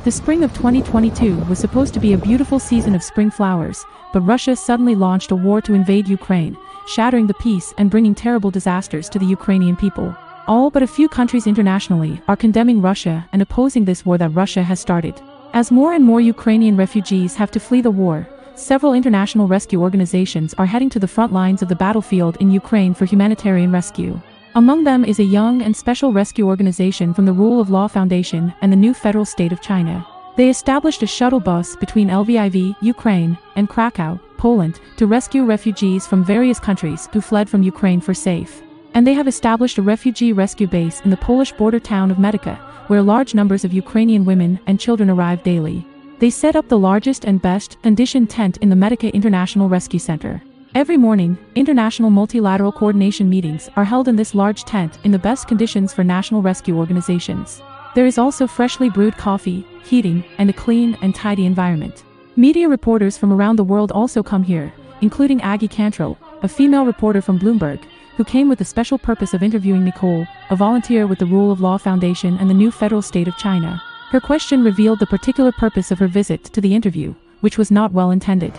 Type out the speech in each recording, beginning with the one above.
The spring of 2022 was supposed to be a beautiful season of spring flowers, but Russia suddenly launched a war to invade Ukraine, shattering the peace and bringing terrible disasters to the Ukrainian people. All but a few countries internationally are condemning Russia and opposing this war that Russia has started. As more and more Ukrainian refugees have to flee the war, several international rescue organizations are heading to the front lines of the battlefield in Ukraine for humanitarian rescue. Among them is a young and special rescue organization from the Rule of Law Foundation and the new federal state of China. They established a shuttle bus between Lviv, Ukraine, and Krakow, Poland, to rescue refugees from various countries who fled from Ukraine for safe. And they have established a refugee rescue base in the Polish border town of Medyka, where large numbers of Ukrainian women and children arrive daily. They set up the largest and best conditioned tent in the Medyka International Rescue Center. Every morning, international multilateral coordination meetings are held in this large tent in the best conditions for national rescue organizations. There is also freshly brewed coffee, heating, and a clean and tidy environment. Media reporters from around the world also come here, including Aggie Cantrell, a female reporter from Bloomberg, who came with the special purpose of interviewing Nicole, a volunteer with the Rule of Law Foundation and the new federal state of China. Her question revealed the particular purpose of her visit to the interview, which was not well intended.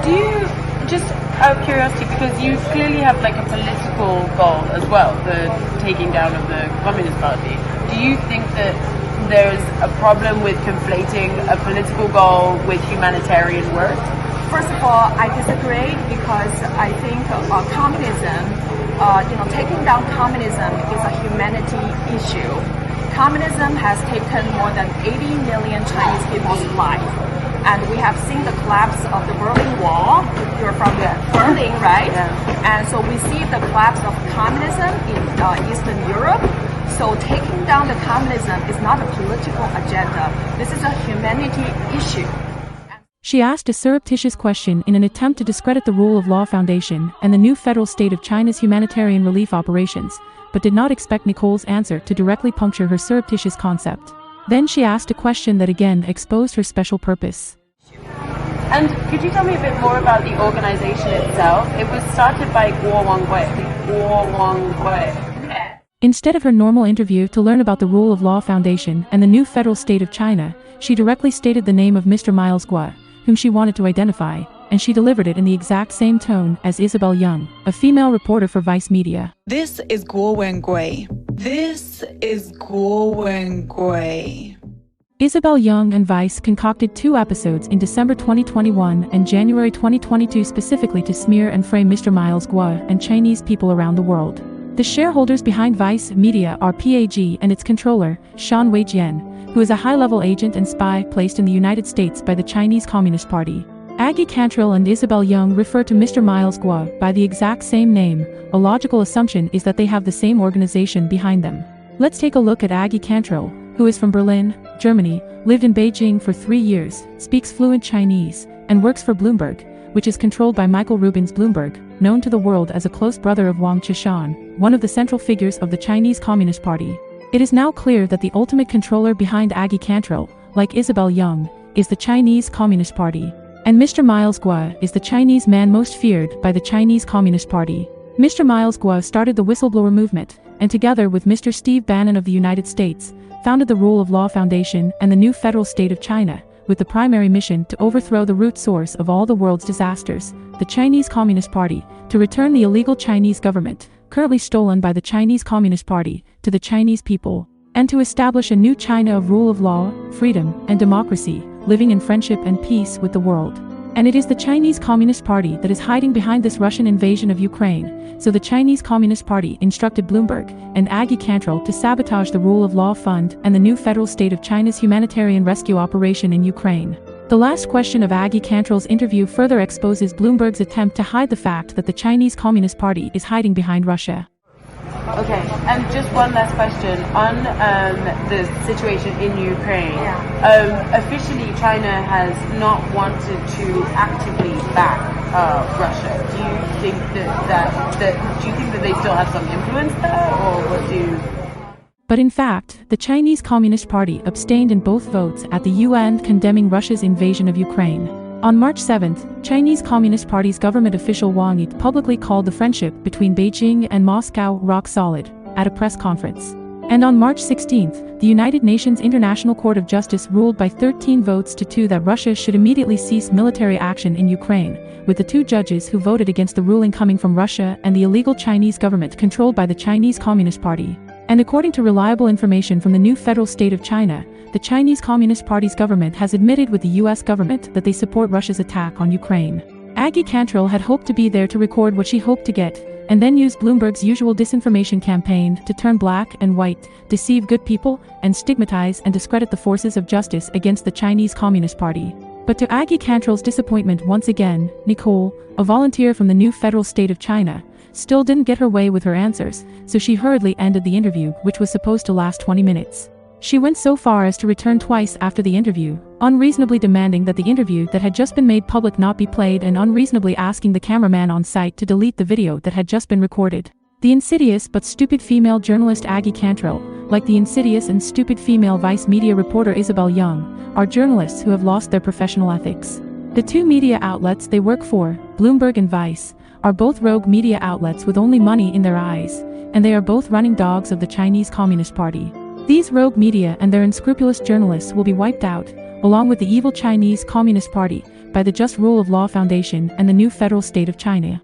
Do you, just out of curiosity, because you clearly have like a political goal as well, the taking down of the Communist Party, do you think that there's a problem with conflating a political goal with humanitarian work? First of all, I disagree because I think communism, taking down communism is a humanity issue. Communism has taken more than 80 million Chinese people's life. And we have seen the collapse of the Berlin Wall. You're from Berlin, right? Yeah. And so we see the collapse of communism in Eastern Europe. So taking down the communism is not a political agenda. This is a humanity issue. She asked a surreptitious question in an attempt to discredit the Rule of Law Foundation and the new federal state of China's humanitarian relief operations, but did not expect Nicole's answer to directly puncture her surreptitious concept. Then she asked a question that again exposed her special purpose. And could you tell me a bit more about the organization itself? It was started by Guo Wangwei. Instead of her normal interview to learn about the Rule of Law Foundation and the new federal state of China, she directly stated the name of Mr. Miles Guo, whom she wanted to identify, and she delivered it in the exact same tone as Isabel Young, a female reporter for Vice Media. This is Guo Wangwei. This is Guo Wangwei. Isabel Young and Vice concocted 2 episodes in December 2021 and January 2022 specifically to smear and frame Mr. Miles Guo and Chinese people around the world. The shareholders behind Vice Media are PAG and its controller, Shan Weijian, who is a high-level agent and spy placed in the United States by the Chinese Communist Party. Aggie Cantrell and Isabel Young refer to Mr. Miles Guo by the exact same name. A logical assumption is that they have the same organization behind them. Let's take a look at Aggie Cantrell, who is from Berlin, Germany, lived in Beijing for 3 years, speaks fluent Chinese, and works for Bloomberg, which is controlled by Michael Rubins Bloomberg, known to the world as a close brother of Wang Qishan, one of the central figures of the Chinese Communist Party. It is now clear that the ultimate controller behind Aggie Cantrell, like Isabel Young, is the Chinese Communist Party. And Mr. Miles Guo is the Chinese man most feared by the Chinese Communist Party. Mr. Miles Guo started the whistleblower movement, and together with Mr. Steve Bannon of the United States, founded the Rule of Law Foundation and the new federal state of China, with the primary mission to overthrow the root source of all the world's disasters, the Chinese Communist Party, to return the illegal Chinese government, currently stolen by the Chinese Communist Party, to the Chinese people, and to establish a new China of rule of law, freedom, and democracy, living in friendship and peace with the world. And it is the Chinese Communist Party that is hiding behind this Russian invasion of Ukraine, so the Chinese Communist Party instructed Bloomberg and Aggie Cantrell to sabotage the Rule of Law Fund and the new federal state of China's humanitarian rescue operation in Ukraine. The last question of Aggie Cantrell's interview further exposes Bloomberg's attempt to hide the fact that the Chinese Communist Party is hiding behind Russia. Okay, and just one last question on the situation in Ukraine. Officially, China has not wanted to actively back Russia. Do you think that they still have some influence there, or what do you? But in fact, the Chinese Communist Party abstained in both votes at the UN condemning Russia's invasion of Ukraine. On March 7th, Chinese Communist Party's government official Wang Yi publicly called the friendship between Beijing and Moscow rock solid at a press conference. And on March 16th, the United Nations International Court of Justice ruled by 13 votes to 2 that Russia should immediately cease military action in Ukraine, with the 2 judges who voted against the ruling coming from Russia and the illegal Chinese government controlled by the Chinese Communist Party. And according to reliable information from the new federal state of China, the Chinese Communist Party's government has admitted with the US government that they support Russia's attack on Ukraine. Aggie Cantrill had hoped to be there to record what she hoped to get, and then used Bloomberg's usual disinformation campaign to turn black and white, deceive good people, and stigmatize and discredit the forces of justice against the Chinese Communist Party. But to Aggie Cantrill's disappointment once again, Nicole, a volunteer from the new federal state of China, still didn't get her way with her answers, so she hurriedly ended the interview, which was supposed to last 20 minutes. She went so far as to return twice after the interview, unreasonably demanding that the interview that had just been made public not be played and unreasonably asking the cameraman on site to delete the video that had just been recorded. The insidious but stupid female journalist Aggie Cantrill, like the insidious and stupid female Vice media reporter Isabel Young, are journalists who have lost their professional ethics. The 2 media outlets they work for, Bloomberg and Vice, are both rogue media outlets with only money in their eyes, and they are both running dogs of the Chinese Communist Party. These rogue media and their unscrupulous journalists will be wiped out, along with the evil Chinese Communist Party, by the Just Rule of Law Foundation and the new federal state of China.